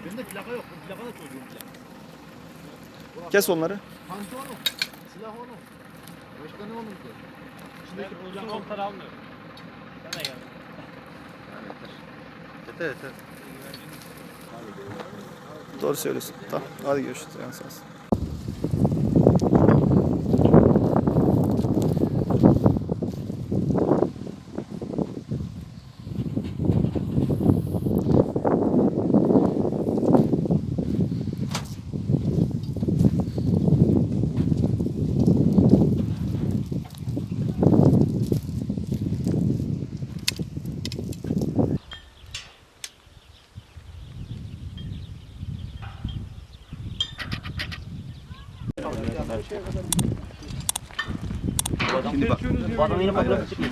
Bende plaka yok. Bu plaka da çocuğum plaka. Kes onları. Pantı onun. Silah onun. Başka ne onun ki? İçindeki Uzun plaka oltar almıyorum. Sen de gel. Yeter yeter. Doğru söylüyorsun. Tamam. Hadi görüşürüz. Yani sağ olsun. Bu adam yine fotoğrafı çıkıyor.